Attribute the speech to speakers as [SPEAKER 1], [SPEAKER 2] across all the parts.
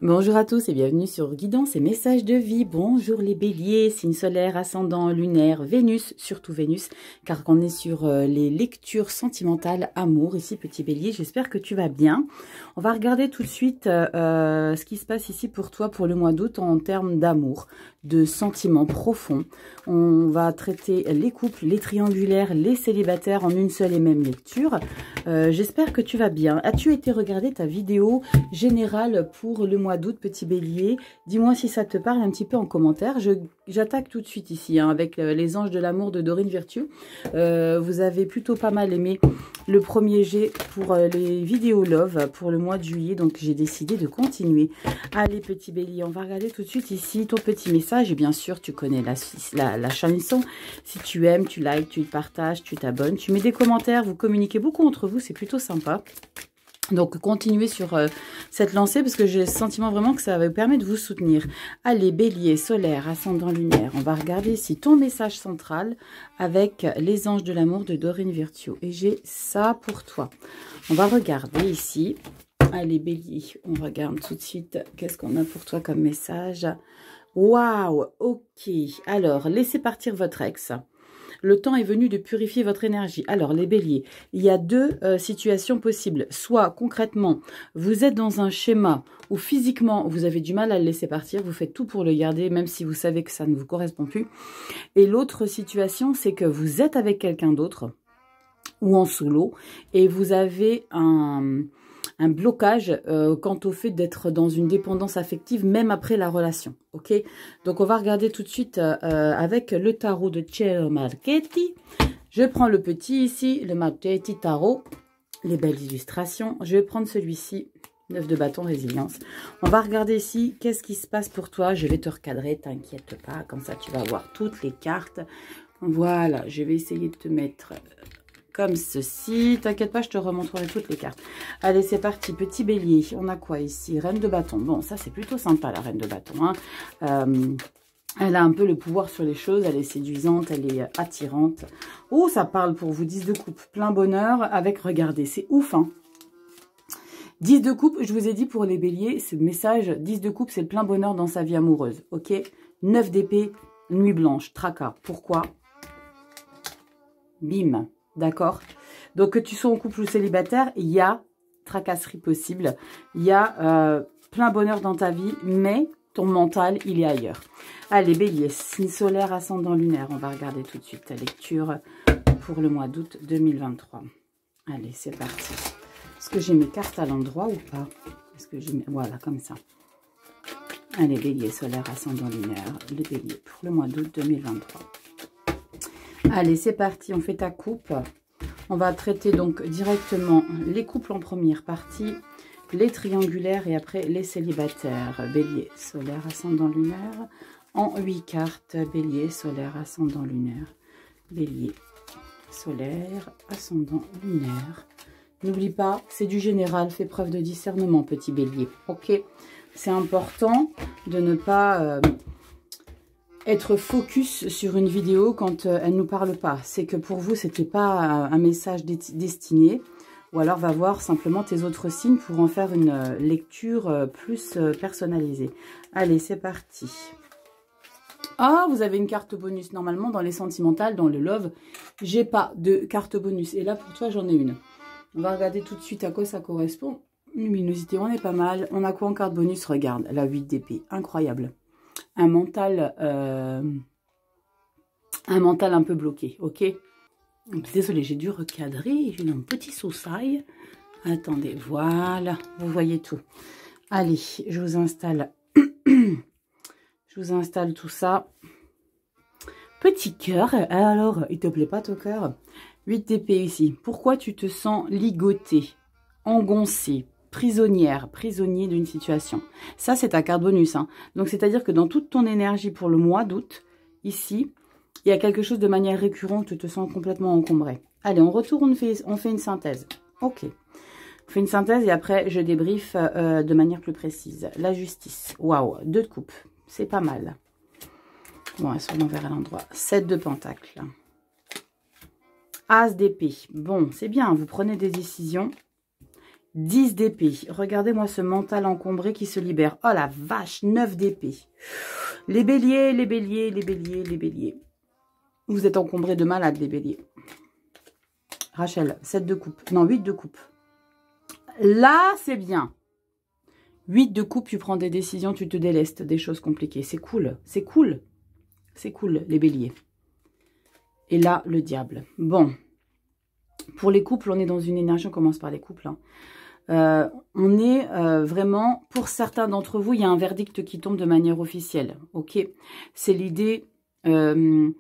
[SPEAKER 1] Bonjour à tous et bienvenue sur Guidance et Messages de Vie. Bonjour les béliers, signe solaire, ascendant, lunaire, Vénus, surtout Vénus, car on est sur les lectures sentimentales, amour, ici petit bélier, j'espère que tu vas bien. On va regarder tout de suite ce qui se passe ici pour toi pour le mois d'août en termes d'amour, de sentiments profonds. On va traiter les couples, les triangulaires, les célibataires en une seule et même lecture. J'espère que tu vas bien. As-tu été regarder ta vidéo générale pour le mois d'août, petit bélier? Dis-moi si ça te parle un petit peu en commentaire. J'attaque tout de suite ici avec les anges de l'amour de Dorine Virtue. Vous avez plutôt pas mal aimé le premier jet pour les vidéos love pour le mois de juillet. Donc, j'ai décidé de continuer. Allez, petit bélier, on va regarder tout de suite ici ton petit message. Et bien sûr, tu connais la chanson. Si tu aimes, tu likes, tu partages, tu t'abonnes, tu mets des commentaires, vous communiquez beaucoup entre vous. C'est plutôt sympa. Donc, continuez sur cette lancée parce que j'ai le sentiment vraiment que ça va vous permettre de vous soutenir. Allez, bélier, solaire, ascendant lunaire. On va regarder ici ton message central avec les anges de l'amour de Dorine Virtue. Et j'ai ça pour toi. On va regarder ici. Allez, bélier, on regarde tout de suite. Qu'est-ce qu'on a pour toi comme message? Waouh, ok. Alors, laissez partir votre ex. Le temps est venu de purifier votre énergie. Alors, les béliers, il y a deux situations possibles. Soit, concrètement, vous êtes dans un schéma où physiquement, vous avez du mal à le laisser partir. Vous faites tout pour le garder, même si vous savez que ça ne vous correspond plus. Et l'autre situation, c'est que vous êtes avec quelqu'un d'autre ou en solo et vous avez un blocage quant au fait d'être dans une dépendance affective, même après la relation. Ok, donc on va regarder tout de suite avec le tarot de Cielo Marchetti. Je prends le petit ici, le Marchetti Tarot, les belles illustrations. Je vais prendre celui-ci, 9 de bâton, résilience. On va regarder ici, qu'est-ce qui se passe pour toi. Je vais te recadrer, t'inquiète pas, comme ça tu vas voir toutes les cartes. Voilà, je vais essayer de te mettre comme ceci. T'inquiète pas, je te remontrerai toutes les cartes. Allez, c'est parti. Petit bélier. On a quoi ici? Reine de bâton. Bon, ça, c'est plutôt sympa, la reine de bâton. Hein. Elle a un peu le pouvoir sur les choses. Elle est séduisante, elle est attirante. Oh, ça parle pour vous. 10 de coupe. Plein bonheur avec, regardez, c'est ouf. Hein. 10 de coupe, je vous ai dit pour les béliers, ce message, 10 de coupe, c'est le plein bonheur dans sa vie amoureuse. Ok, 9 d'épée, nuit blanche, tracas. Pourquoi? Bim. D'accord? Donc, que tu sois en couple ou célibataire, il y a tracasserie possible. Il y a plein bonheur dans ta vie, mais ton mental, il est ailleurs. Allez, bélier, signe solaire, ascendant lunaire. On va regarder tout de suite ta lecture pour le mois d'août 2023. Allez, c'est parti. Est-ce que j'ai mes cartes à l'endroit ou pas? Est-ce que j'ai mes... Voilà, comme ça. Allez, bélier, solaire, ascendant lunaire. Le bélier pour le mois d'août 2023. Allez, c'est parti, on fait ta coupe. On va traiter donc directement les couples en première partie, les triangulaires et après les célibataires. Bélier, solaire, ascendant lunaire. En 8 cartes, bélier, solaire, ascendant lunaire. Bélier, solaire, ascendant lunaire. N'oublie pas, c'est du général, fais preuve de discernement, petit bélier. Ok, c'est important de ne pas... être focus sur une vidéo quand elle ne nous parle pas. C'est que pour vous, c'était pas un message destiné. Ou alors, va voir simplement tes autres signes pour en faire une lecture plus personnalisée. Allez, c'est parti. Ah, vous avez une carte bonus. Normalement, dans les sentimentales, dans le love, j'ai pas de carte bonus. Et là, pour toi, j'en ai une. On va regarder tout de suite à quoi ça correspond. Luminosité, on est pas mal. On a quoi en carte bonus? Regarde, la 8 d'épée. Incroyable. Un mental un peu bloqué, ok? Désolée, j'ai dû recadrer, j'ai eu un petit soussail. Attendez, voilà, vous voyez tout. Allez, je vous installe, tout ça. Petit cœur, alors, il te plaît pas ton cœur? 8 d'épée ici. Pourquoi tu te sens ligoté, engoncé, prisonnière, prisonnier d'une situation? Ça, c'est ta carte bonus. Hein. Donc, c'est-à-dire que dans toute ton énergie pour le mois d'août, ici, il y a quelque chose de manière récurrente, tu te sens complètement encombré. Allez, on retourne, on fait une synthèse. Ok. On fait une synthèse et après, je débriefe de manière plus précise. La justice. Waouh, 2 de coupe. C'est pas mal. Bon, elles sont l'envers à l'endroit. 7 de pentacle. As d'épée. Bon, c'est bien, vous prenez des décisions. 10 d'épée. Regardez-moi ce mental encombré qui se libère. Oh la vache, 9 d'épée. Les béliers, les béliers, les béliers, les béliers. Vous êtes encombrés de malades, les béliers. Rachel, 7 de coupe. Non, 8 de coupe. Là, c'est bien. 8 de coupe, tu prends des décisions, tu te délestes des choses compliquées. C'est cool, c'est cool. C'est cool, les béliers. Et là, le diable. Bon. Pour les couples, on est dans une énergie, on commence par les couples. Hein. On est vraiment, pour certains d'entre vous, il y a un verdict qui tombe de manière officielle. Ok. C'est l'idée de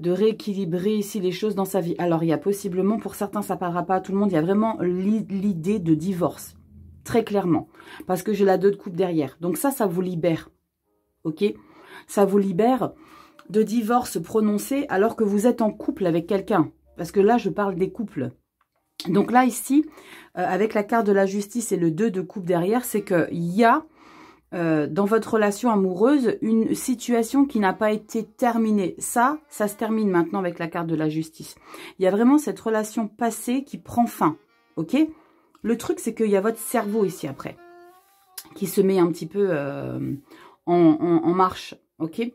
[SPEAKER 1] rééquilibrer ici les choses dans sa vie. Alors, il y a possiblement, pour certains, ça ne parlera pas à tout le monde, il y a vraiment l'idée de divorce. Très clairement. Parce que j'ai la 2 de coupe derrière. Donc ça vous libère. Ok. Ça vous libère de divorce prononcé alors que vous êtes en couple avec quelqu'un. Parce que là, je parle des couples. Donc là, ici, avec la carte de la justice et le 2 de coupe derrière, c'est qu'il y a dans votre relation amoureuse une situation qui n'a pas été terminée. Ça se termine maintenant avec la carte de la justice. Il y a vraiment cette relation passée qui prend fin. Ok ? Le truc, c'est qu'il y a votre cerveau ici après, qui se met un petit peu en marche, ok.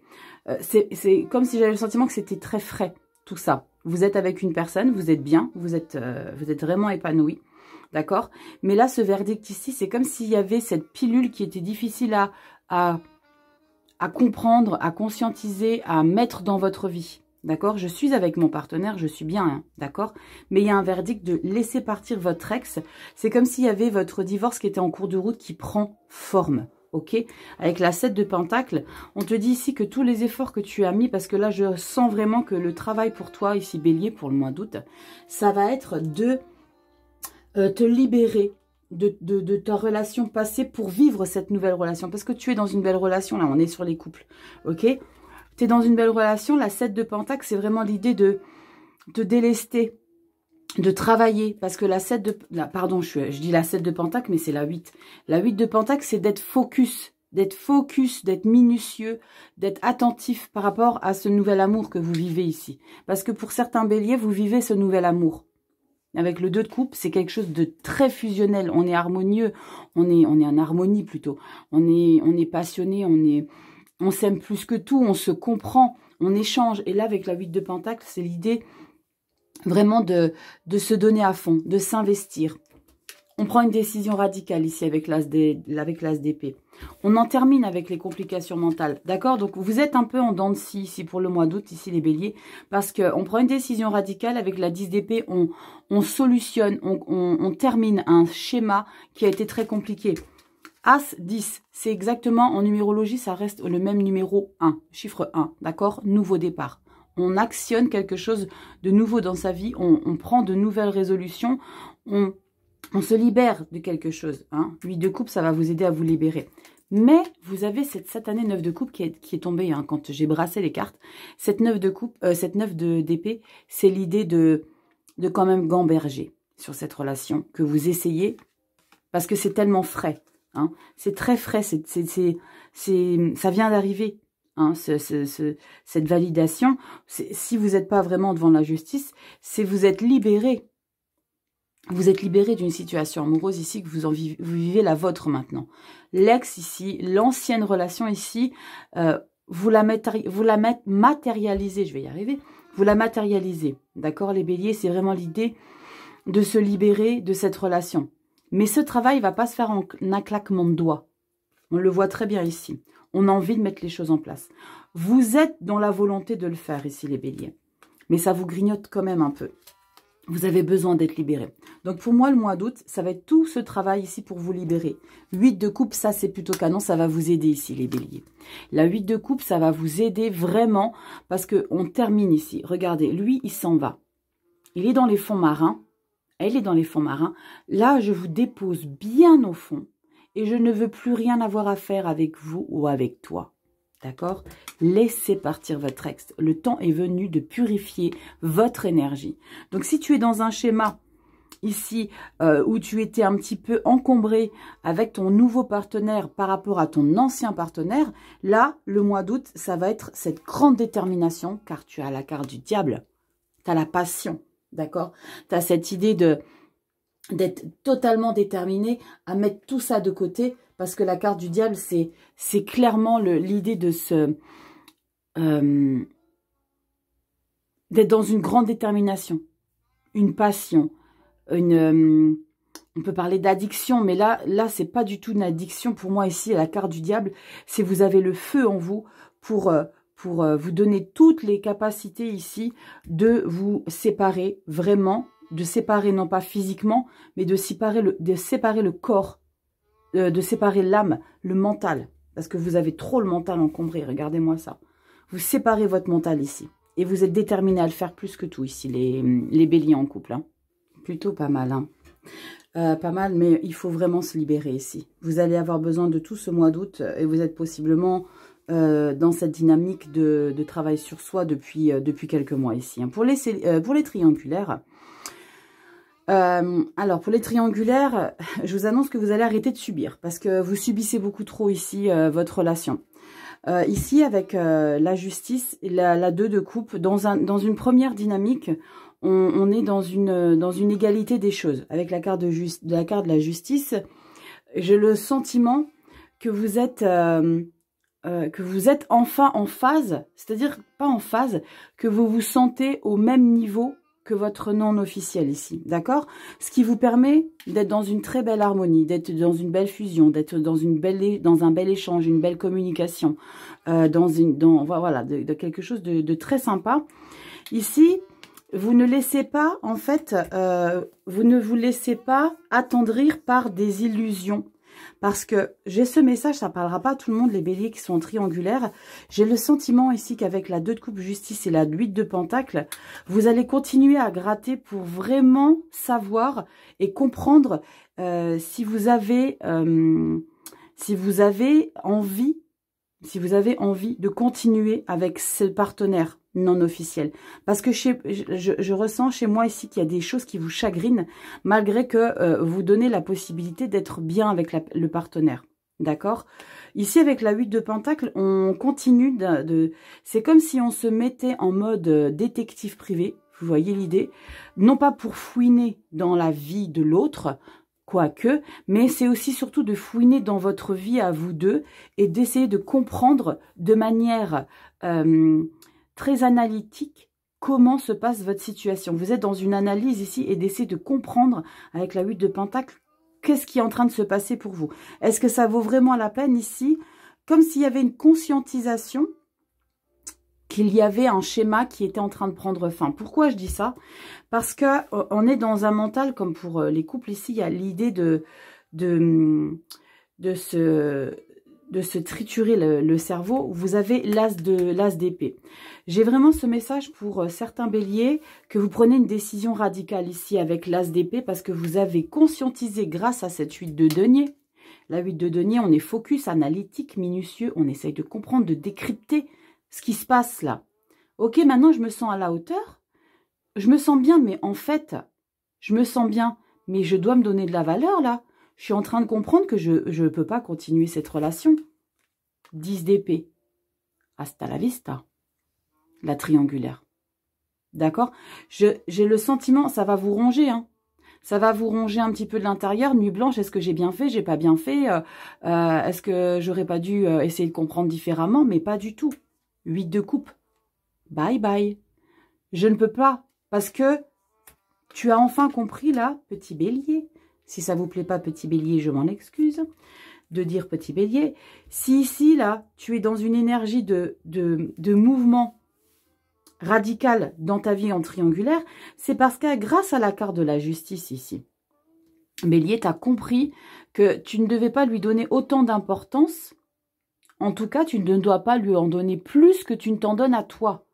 [SPEAKER 1] C'est comme si j'avais le sentiment que c'était très frais, tout ça. Vous êtes avec une personne, vous êtes bien, vous êtes vraiment épanoui, d'accord. Mais là, ce verdict ici, c'est comme s'il y avait cette pilule qui était difficile à comprendre, à conscientiser, à mettre dans votre vie. D'accord, je suis avec mon partenaire, je suis bien, hein, d'accord. Mais il y a un verdict de laisser partir votre ex. C'est comme s'il y avait votre divorce qui était en cours de route qui prend forme, ok. Avec la 7 de Pentacle, on te dit ici que tous les efforts que tu as mis, parce que là, je sens vraiment que le travail pour toi, ici Bélier, pour le mois d'août, ça va être de te libérer de ta relation passée pour vivre cette nouvelle relation. Parce que tu es dans une belle relation, là, on est sur les couples, ok. Tu es dans une belle relation, la 7 de Pentacle, c'est vraiment l'idée de te délester, de travailler. Parce que la 7 de... pardon, je dis la 7 de Pentacle, mais c'est la 8. La 8 de Pentacle, c'est d'être focus, d'être minutieux, d'être attentif par rapport à ce nouvel amour que vous vivez ici. Parce que pour certains béliers, vous vivez ce nouvel amour. Avec le 2 de coupe, c'est quelque chose de très fusionnel. On est harmonieux, on est en harmonie plutôt. On est passionné, on s'aime plus que tout, on se comprend, on échange. Et là, avec la 8 de Pentacle, c'est l'idée vraiment de se donner à fond, de s'investir. On prend une décision radicale ici avec l'as d'épée. On en termine avec les complications mentales, d'accord? Donc, vous êtes un peu en dents de scie ici pour le mois d'août, ici les béliers, parce qu'on prend une décision radicale avec la 10 d'épée, on solutionne, on termine un schéma qui a été très compliqué. As 10, c'est exactement, en numérologie, ça reste le même numéro 1, chiffre 1, d'accord? Nouveau départ. On actionne quelque chose de nouveau dans sa vie, on prend de nouvelles résolutions, on se libère de quelque chose. Hein? 8 de coupe, ça va vous aider à vous libérer. Mais vous avez cette satanée 9 de coupe qui est tombée hein, quand j'ai brassé les cartes. Cette 9 de coupe, cette 9 d'épée, c'est l'idée de quand même gamberger sur cette relation que vous essayez, parce que c'est tellement frais. Hein. C'est très frais, ça vient d'arriver, hein, cette validation. Si vous n'êtes pas vraiment devant la justice, c'est vous êtes libéré. Vous êtes libéré d'une situation amoureuse ici, que vous vivez la vôtre maintenant. L'ex ici, l'ancienne relation ici, vous la matérialisez, je vais y arriver, vous la matérialisez. D'accord les béliers, c'est vraiment l'idée de se libérer de cette relation. Mais ce travail ne va pas se faire en un claquement de doigts. On le voit très bien ici. On a envie de mettre les choses en place. Vous êtes dans la volonté de le faire ici, les béliers. Mais ça vous grignote quand même un peu. Vous avez besoin d'être libéré. Donc pour moi, le mois d'août, ça va être tout ce travail ici pour vous libérer. 8 de coupe, ça c'est plutôt canon, ça va vous aider ici, les béliers. La 8 de coupe, ça va vous aider vraiment parce qu'on termine ici. Regardez, lui, il s'en va. Il est dans les fonds marins. Elle est dans les fonds marins. Là, je vous dépose bien au fond et je ne veux plus rien avoir à faire avec vous ou avec toi. D'accord? Laissez partir votre ex. Le temps est venu de purifier votre énergie. Donc, si tu es dans un schéma ici où tu étais un petit peu encombré avec ton nouveau partenaire par rapport à ton ancien partenaire, là, le mois d'août, ça va être cette grande détermination car tu as la carte du diable. Tu as la passion. D'accord? Tu as cette idée d'être totalement déterminé à mettre tout ça de côté, parce que la carte du diable, c'est clairement l'idée de d'être dans une grande détermination, une passion, on peut parler d'addiction, mais là c'est pas du tout une addiction pour moi ici, la carte du diable, c'est vous avez le feu en vous pour vous donner toutes les capacités ici de vous séparer vraiment, de séparer non pas physiquement, mais de séparer le corps, de séparer l'âme, le mental, parce que vous avez trop le mental encombré, regardez-moi ça. Vous séparez votre mental ici, et vous êtes déterminé à le faire plus que tout ici, les béliers en couple. Hein. Plutôt pas mal, hein. Pas mal, mais il faut vraiment se libérer ici. Vous allez avoir besoin de tout ce mois d'août, et vous êtes possiblement dans cette dynamique de travail sur soi depuis quelques mois ici. Hein. Pour les triangulaires, alors pour les triangulaires, je vous annonce que vous allez arrêter de subir, parce que vous subissez beaucoup trop ici votre relation. Ici, avec la justice et la 2 de coupe, dans une première dynamique, on est dans une égalité des choses. Avec la carte de la justice, j'ai le sentiment que vous êtes enfin en phase, c'est-à-dire pas en phase, que vous vous sentez au même niveau que votre non officiel ici, d'accord? Ce qui vous permet d'être dans une très belle harmonie, d'être dans une belle fusion, d'être dans un bel échange, une belle communication, voilà, de quelque chose de très sympa. Ici, vous ne laissez pas, en fait, vous ne vous laissez pas attendrir par des illusions. Parce que j'ai ce message, ça ne parlera pas à tout le monde, les béliers qui sont triangulaires. J'ai le sentiment ici qu'avec la 2 de coupe justice et la 8 de pentacle, vous allez continuer à gratter pour vraiment savoir et comprendre si vous avez envie de continuer avec ce partenaire non officiel. Parce que je ressens chez moi ici qu'il y a des choses qui vous chagrinent, malgré que vous donnez la possibilité d'être bien avec le partenaire. D'accord? Ici, avec la 8 de pentacle, on continue c'est comme si on se mettait en mode détective privé. Vous voyez l'idée? Non pas pour fouiner dans la vie de l'autre, quoique, mais c'est aussi surtout de fouiner dans votre vie à vous deux et d'essayer de comprendre de manière très analytique comment se passe votre situation. Vous êtes dans une analyse ici et d'essayer de comprendre avec la 8 de pentacle qu'est-ce qui est en train de se passer pour vous. Est-ce que ça vaut vraiment la peine ici? Comme s'il y avait une conscientisation qu'il y avait un schéma qui était en train de prendre fin. Pourquoi je dis ça? Parce que on est dans un mental, comme pour les couples ici, il y a l'idée de se triturer le cerveau. Vous avez l'as d'épée. J'ai vraiment ce message pour certains béliers, que vous prenez une décision radicale ici avec l'as d'épée, parce que vous avez conscientisé grâce à cette 8 de denier. La 8 de denier, on est focus, analytique, minutieux, on essaye de comprendre, de décrypter ce qui se passe là. Ok, maintenant je me sens à la hauteur, je me sens bien, mais en fait, je me sens bien, mais je dois me donner de la valeur là. Je suis en train de comprendre que je ne peux pas continuer cette relation. 10 d'épée. Hasta la vista. La triangulaire. D'accord? J'ai le sentiment, ça va vous ronger, hein. Ça va vous ronger un petit peu de l'intérieur. Nuit blanche, est-ce que j'ai bien fait? J'ai pas bien fait? Est-ce que j'aurais pas dû essayer de comprendre différemment? Mais pas du tout. 8 de coupe. Bye bye. Je ne peux pas. Parce que tu as enfin compris là, petit bélier. Si ça vous plaît pas, petit bélier, je m'en excuse de dire petit bélier. Si ici, là, tu es dans une énergie de mouvement radical dans ta vie en triangulaire, c'est parce que grâce à la carte de la justice ici, bélier, tu as compris que tu ne devais pas lui donner autant d'importance. En tout cas, tu ne dois pas lui en donner plus que tu ne t'en donnes à toi.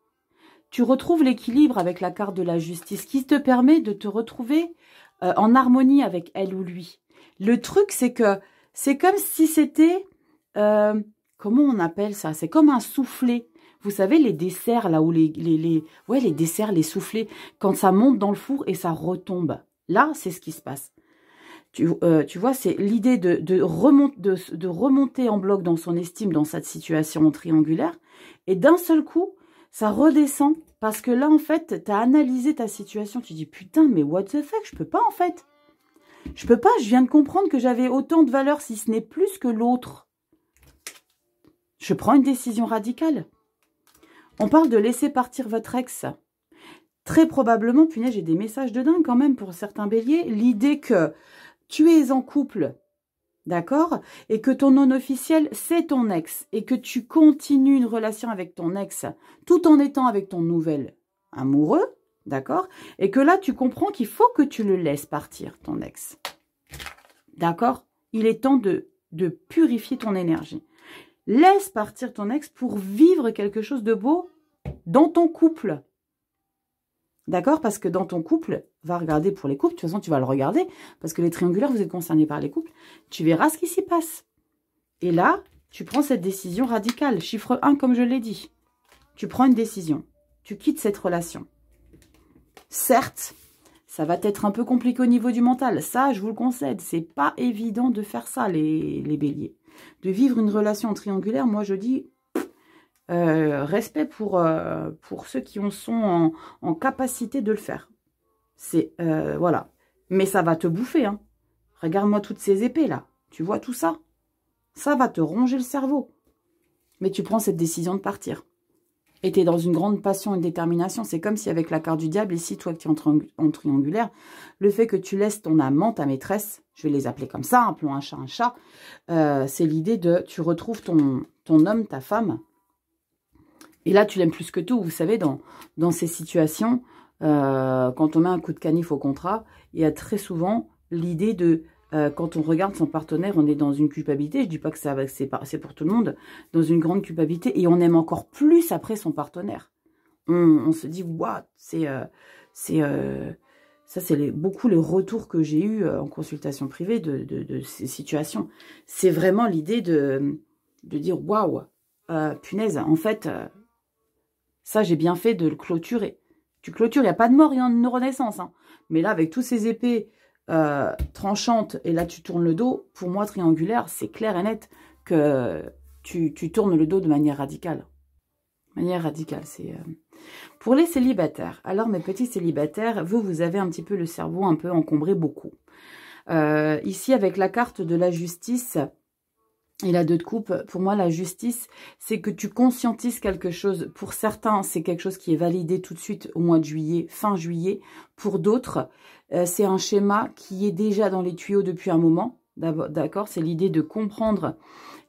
[SPEAKER 1] Tu retrouves l'équilibre avec la carte de la justice qui te permet de te retrouver en harmonie avec elle ou lui. Le truc, c'est que c'est comme si c'était... comment on appelle ça? C'est comme un soufflet. Vous savez, les desserts, là où les desserts, les soufflets, quand ça monte dans le four et ça retombe. Là, c'est ce qui se passe. Tu vois, c'est l'idée de remonter en bloc dans son estime, dans cette situation triangulaire. Et d'un seul coup, ça redescend. Parce que là, en fait, tu as analysé ta situation. Tu dis, putain, mais what the fuck, je peux pas, en fait. Je peux pas, je viens de comprendre que j'avais autant de valeur, si ce n'est plus que l'autre. Je prends une décision radicale. On parle de laisser partir votre ex. Très probablement, punaise, j'ai des messages de dingue quand même pour certains béliers. L'idée que tu es en couple, d'accord, et que ton non officiel, c'est ton ex, et que tu continues une relation avec ton ex, tout en étant avec ton nouvel amoureux, d'accord, et que là, tu comprends qu'il faut que tu le laisses partir, ton ex. D'accord? Il est temps de purifier ton énergie. Laisse partir ton ex pour vivre quelque chose de beau dans ton couple. D'accord? Parce que dans ton couple, va regarder pour les couples, de toute façon tu vas le regarder, parce que les triangulaires, vous êtes concernés par les couples, tu verras ce qui s'y passe. Et là, tu prends cette décision radicale, chiffre 1 comme je l'ai dit. Tu prends une décision, tu quittes cette relation. Certes, ça va être un peu compliqué au niveau du mental, ça je vous le concède, c'est pas évident de faire ça les béliers. De vivre une relation triangulaire, moi je dis... respect pour ceux qui sont en capacité de le faire. C'est, voilà. Mais ça va te bouffer, hein. Regarde-moi toutes ces épées, là. Tu vois tout ça? Ça va te ronger le cerveau. Mais tu prends cette décision de partir. Et tu es dans une grande passion et détermination. C'est comme si avec la carte du diable, ici, toi qui es en triangulaire, le fait que tu laisses ton amant, ta maîtresse, je vais les appeler comme ça, appelons un chat, c'est l'idée de, tu retrouves ton homme, ta femme. Et là, tu l'aimes plus que tout. Vous savez, dans ces situations, quand on met un coup de canif au contrat, il y a très souvent l'idée de, quand on regarde son partenaire, on est dans une culpabilité. Je ne dis pas que c'est pour tout le monde, dans une grande culpabilité. Et on aime encore plus après son partenaire. On se dit, waouh, ça, c'est beaucoup les retours que j'ai eus en consultation privée de ces situations. C'est vraiment l'idée de dire, waouh, punaise, en fait... ça, j'ai bien fait de le clôturer. Tu clôtures, il n'y a pas de mort, il y a une renaissance. Hein. Mais là, avec tous ces épées tranchantes, et là, tu tournes le dos, pour moi, triangulaire, c'est clair et net que tu tournes le dos de manière radicale. C'est... Pour les célibataires, alors mes petits célibataires, vous avez un petit peu le cerveau un peu encombré, beaucoup. Ici, avec la carte de la justice... Et la 2 de coupe, pour moi, la justice, c'est que tu conscientises quelque chose. Pour certains, c'est quelque chose qui est validé tout de suite au mois de juillet, fin juillet. Pour d'autres, c'est un schéma qui est déjà dans les tuyaux depuis un moment. D'accord? C'est l'idée de comprendre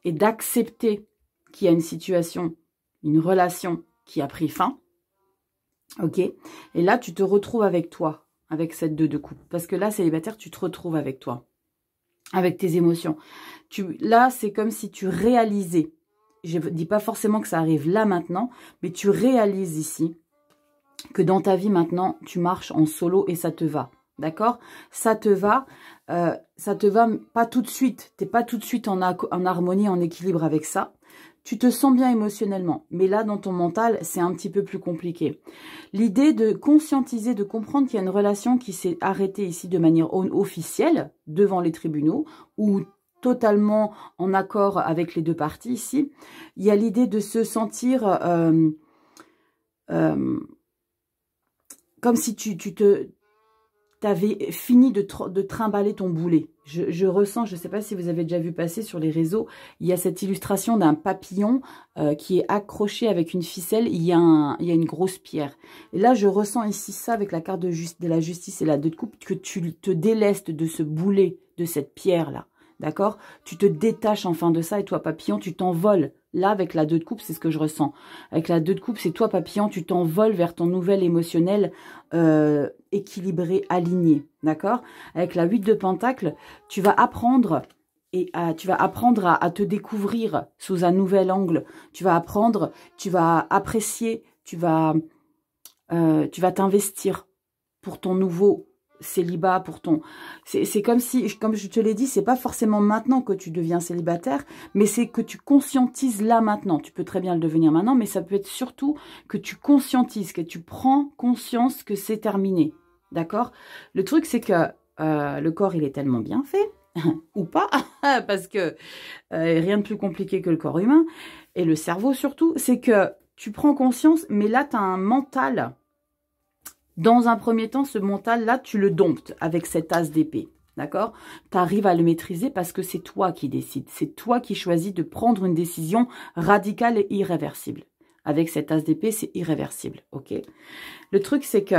[SPEAKER 1] et d'accepter qu'il y a une situation, une relation qui a pris fin. Ok? Et là, tu te retrouves avec toi, avec cette 2 de coupe. Parce que là, célibataire, tu te retrouves avec toi. Avec tes émotions. Là, c'est comme si tu réalisais, je ne dis pas forcément que ça arrive là maintenant, mais tu réalises ici que dans ta vie maintenant, tu marches en solo et ça te va. D'accord? Ça te va pas tout de suite. Tu n'es pas tout de suite en harmonie, en équilibre avec ça. Tu te sens bien émotionnellement, mais là, dans ton mental, c'est un petit peu plus compliqué. L'idée de conscientiser, de comprendre qu'il y a une relation qui s'est arrêtée ici de manière officielle, devant les tribunaux, ou totalement en accord avec les 2 parties ici. Il y a l'idée de se sentir comme si tu avais fini de trimballer ton boulet. Je ressens, je ne sais pas si vous avez déjà vu passer sur les réseaux, il y a cette illustration d'un papillon qui est accroché avec une ficelle, il y a une grosse pierre. Et là, je ressens ici ça avec la carte de la justice et la 2 de coupe, que tu te délestes de ce boulet, de cette pierre-là. D'accord? Tu te détaches enfin de ça et toi, papillon, tu t'envoles. Là, avec la 2 de coupe, c'est ce que je ressens. Avec la 2 de coupe, c'est toi, papillon, tu t'envoles vers ton nouvel émotionnel équilibré, aligné. D'accord? Avec la 8 de pentacle, tu vas apprendre à te découvrir sous un nouvel angle. Tu vas apprendre, tu vas apprécier, tu vas t'investir pour ton nouveau célibat, pour ton... C'est comme si, comme je te l'ai dit, c'est pas forcément maintenant que tu deviens célibataire, mais c'est que tu conscientises là maintenant. Tu peux très bien le devenir maintenant, mais ça peut être surtout que tu conscientises, que tu prends conscience que c'est terminé. D'accord? Le truc, c'est que le corps, il est tellement bien fait, ou pas, parce que rien de plus compliqué que le corps humain, et le cerveau surtout, c'est que tu prends conscience, mais là, tu as un mental. Dans un premier temps, ce mental-là, tu le domptes avec cet as d'épée. D'accord? Tu arrives à le maîtriser parce que c'est toi qui décides. C'est toi qui choisis de prendre une décision radicale et irréversible. Avec cet as d'épée, c'est irréversible. Ok? Le truc, c'est que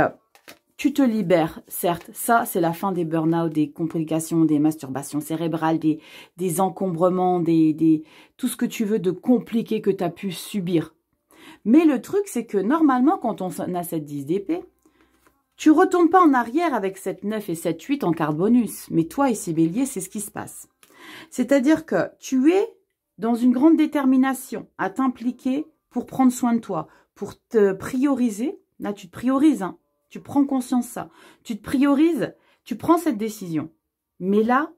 [SPEAKER 1] tu te libères, certes. Ça, c'est la fin des burn-out, des complications, des masturbations cérébrales, des encombrements, tout ce que tu veux de compliqué que tu as pu subir. Mais le truc, c'est que normalement, quand on a cette 10 d'épée, tu retournes pas en arrière avec cette 9 et cette 8 en carte bonus. Mais toi, ici, Bélier, c'est ce qui se passe. C'est-à-dire que tu es dans une grande détermination à t'impliquer pour prendre soin de toi, pour te prioriser. Là, tu te priorises, hein. Tu prends conscience de ça. Tu te priorises, tu prends cette décision. Mais là,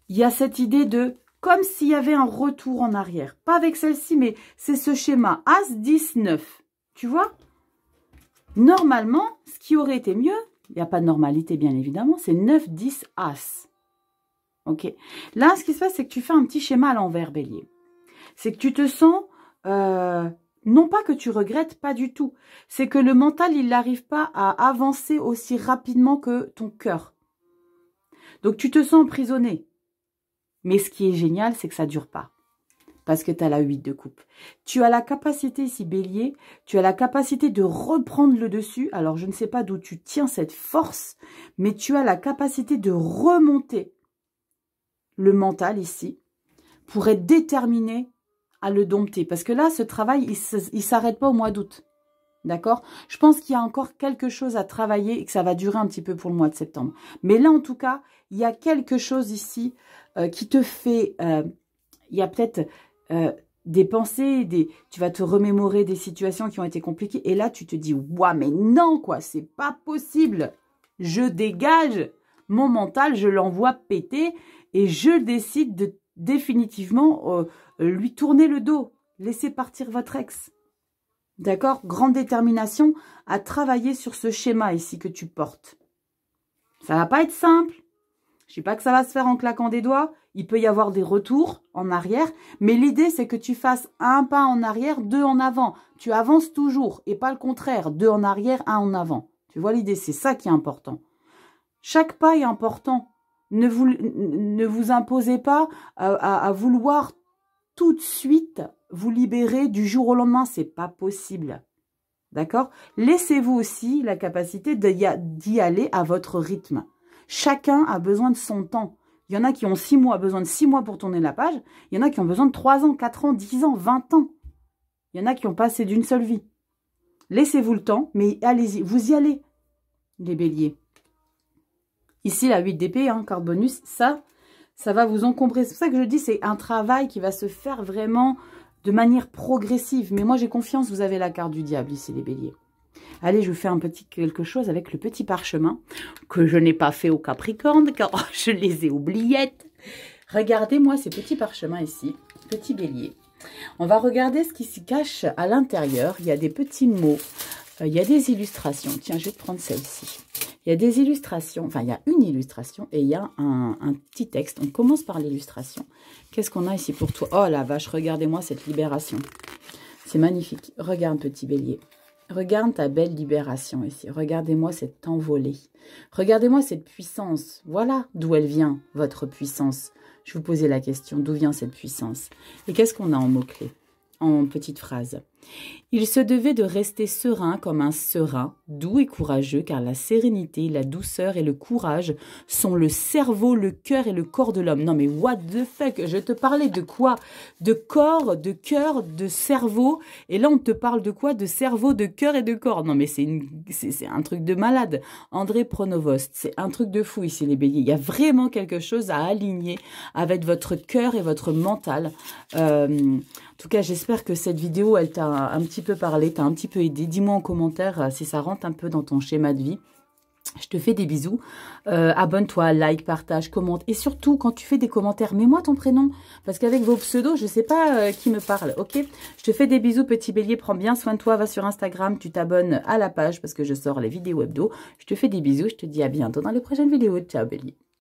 [SPEAKER 1] il y a cette idée de, comme s'il y avait un retour en arrière. Pas avec celle-ci, mais c'est ce schéma. As, 10, 9. Tu vois ? Normalement, ce qui aurait été mieux, il n'y a pas de normalité bien évidemment, c'est 9, 10, As. Ok. Là, ce qui se passe, c'est que tu fais un petit schéma à l'envers, Bélier. C'est que tu te sens, non pas que tu regrettes, pas du tout. C'est que le mental, il n'arrive pas à avancer aussi rapidement que ton cœur. Donc, tu te sens emprisonné. Mais ce qui est génial, c'est que ça ne dure pas. Parce que tu as la 8 de coupe. Tu as la capacité ici, Bélier, tu as la capacité de reprendre le dessus. Alors, je ne sais pas d'où tu tiens cette force, mais tu as la capacité de remonter le mental ici pour être déterminé à le dompter. Parce que là, ce travail, il ne s'arrête pas au mois d'août. D'accord? Je pense qu'il y a encore quelque chose à travailler et que ça va durer un petit peu pour le mois de septembre. Mais là, en tout cas, il y a quelque chose ici qui te fait... il y a peut-être... des pensées, tu vas te remémorer des situations qui ont été compliquées. Et là, tu te dis, ouah, mais non, quoi, c'est pas possible. Je dégage mon mental, je l'envoie péter et je décide de définitivement lui tourner le dos. Laissez partir votre ex. D'accord? Grande détermination à travailler sur ce schéma ici que tu portes. Ça va pas être simple. Je ne dis pas que ça va se faire en claquant des doigts. Il peut y avoir des retours en arrière. Mais l'idée, c'est que tu fasses un pas en arrière, 2 en avant. Tu avances toujours et pas le contraire. 2 en arrière, 1 en avant. Tu vois l'idée? C'est ça qui est important. Chaque pas est important. Ne vous imposez pas à vouloir tout de suite vous libérer du jour au lendemain. C'est pas possible. D'accord? Laissez-vous aussi la capacité d'y aller à votre rythme. Chacun a besoin de son temps. Il y en a qui ont 6 mois, besoin de 6 mois pour tourner la page. Il y en a qui ont besoin de 3 ans, 4 ans, 10 ans, 20 ans. Il y en a qui ont pas assez d'une seule vie. Laissez-vous le temps, mais allez-y. Vous y allez, les béliers. Ici, la 8 d'épée, hein, carte bonus, ça va vous encombrer. C'est pour ça que je dis, c'est un travail qui va se faire vraiment de manière progressive. Mais moi, j'ai confiance, vous avez la carte du diable ici, les béliers. Allez, je fais un petit quelque chose avec le petit parchemin que je n'ai pas fait au Capricorne car je les ai oubliettes. Regardez-moi ces petits parchemins ici, petit bélier. On va regarder ce qui s'y cache à l'intérieur. Il y a des petits mots, il y a des illustrations. Tiens, je vais te prendre celle-ci. Il y a des illustrations, enfin il y a une illustration et il y a un petit texte. On commence par l'illustration. Qu'est-ce qu'on a ici pour toi? Oh la vache, regardez-moi cette libération. C'est magnifique. Regarde petit bélier. Regarde ta belle libération ici. Regardez-moi cette envolée. Regardez-moi cette puissance. Voilà d'où elle vient, votre puissance. Je vous posais la question, d'où vient cette puissance? Et qu'est-ce qu'on a en mots-clés? En petite phrase. Il se devait de rester serein comme un serein, doux et courageux, car la sérénité, la douceur et le courage sont le cerveau, le cœur et le corps de l'homme. Non mais what the fuck? Je te parlais de quoi? De corps, de cœur, de cerveau. Et là on te parle de quoi? De cerveau, de cœur et de corps. Non mais c'est un truc de malade. André Pronovost, c'est un truc de fou ici les béliers. Il y a vraiment quelque chose à aligner avec votre cœur et votre mental. En tout cas, j'espère que cette vidéo, elle t'a un petit peu parlé, t'a un petit peu aidé. Dis-moi en commentaire si ça rentre un peu dans ton schéma de vie. Je te fais des bisous. Abonne-toi, like, partage, commente. Et surtout, quand tu fais des commentaires, mets-moi ton prénom. Parce qu'avec vos pseudos, je ne sais pas qui me parle. Ok? Je te fais des bisous, petit bélier. Prends bien soin de toi. Va sur Instagram. Tu t'abonnes à la page parce que je sors les vidéos hebdo. Je te fais des bisous. Je te dis à bientôt dans les prochaines vidéos. Ciao, bélier.